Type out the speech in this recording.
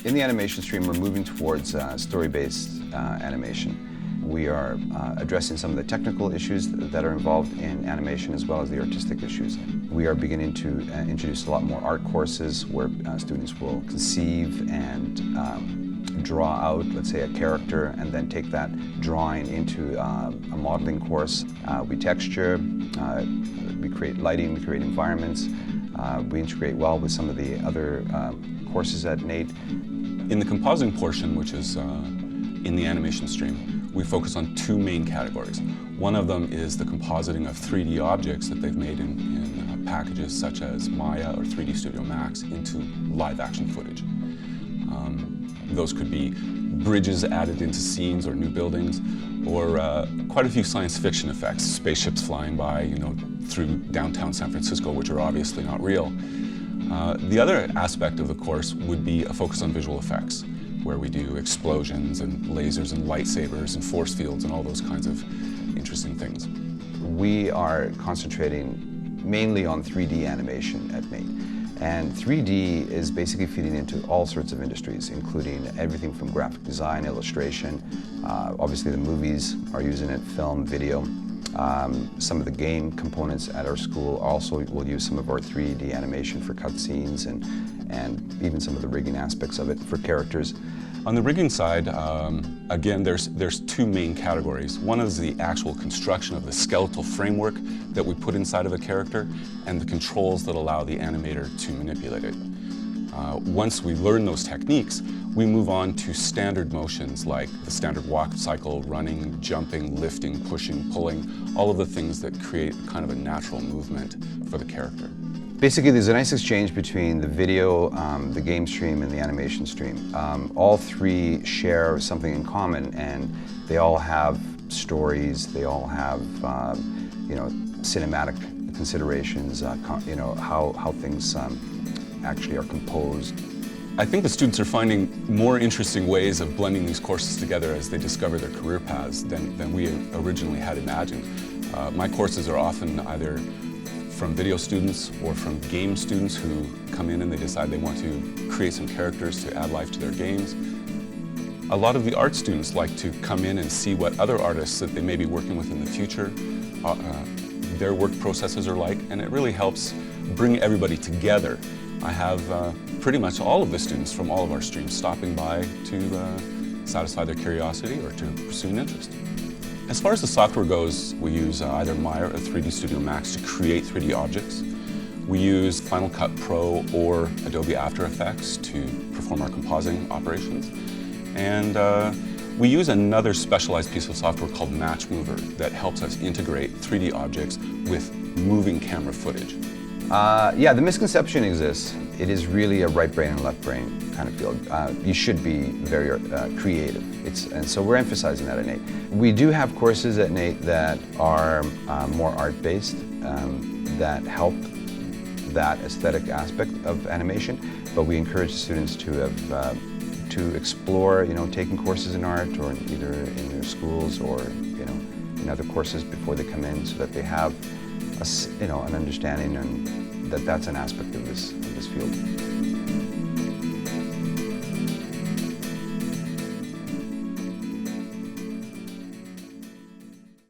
In the animation stream, we're moving towards story-based animation. We are addressing some of the technical issues that are involved in animation as well as the artistic issues. We are beginning to introduce a lot more art courses where students will conceive and draw out, let's say, a character and then take that drawing into a modeling course. We texture, we create lighting, we create environments. We integrate well with some of the other courses at NAIT. In the compositing portion, which is in the animation stream, we focus on two main categories. One of them is the compositing of 3D objects that they've made in packages such as Maya or 3D Studio Max into live action footage. Those could be bridges added into scenes or new buildings, or quite a few science fiction effects, spaceships flying by, through downtown San Francisco, which are obviously not real. The other aspect of the course would be a focus on visual effects, where we do explosions and lasers and lightsabers and force fields and all those kinds of interesting things. We are concentrating mainly on 3D animation at NAIT. And 3D is basically feeding into all sorts of industries, including everything from graphic design, illustration. Obviously the movies are using it, film, video. Some of the game components at our school also will use some of our 3D animation for cutscenes and even some of the rigging aspects of it for characters. On the rigging side, again, there's two main categories. One is the actual construction of the skeletal framework that we put inside of a character and the controls that allow the animator to manipulate it. Once we learn those techniques, we move on to standard motions like the standard walk cycle, running, jumping, lifting, pushing, pulling, all of the things that create kind of a natural movement for the character. Basically, there's a nice exchange between the video, the game stream, and the animation stream. All three share something in common, and they all have stories, they all have cinematic considerations, how things actually are composed. I think the students are finding more interesting ways of blending these courses together as they discover their career paths than we originally had imagined. My courses are often either from video students or from game students who come in and they decide they want to create some characters to add life to their games. A lot of the art students like to come in and see what other artists that they may be working with in the future, their work processes are like, and it really helps bring everybody together. I have pretty much all of the students from all of our streams stopping by to satisfy their curiosity or to pursue an interest. As far as the software goes, we use either Maya or 3D Studio Max to create 3D objects. We use Final Cut Pro or Adobe After Effects to perform our compositing operations. And we use another specialized piece of software called Match Mover that helps us integrate 3D objects with moving camera footage. Yeah, the misconception exists. It is really a right brain and left brain kind of field. You should be very creative. And so we're emphasizing that at NAIT. We do have courses at NAIT that are more art-based, that help that aesthetic aspect of animation, but we encourage the students to have to explore, taking courses in art or either in their schools or, in other courses before they come in so that they have an understanding and that's an aspect of this field.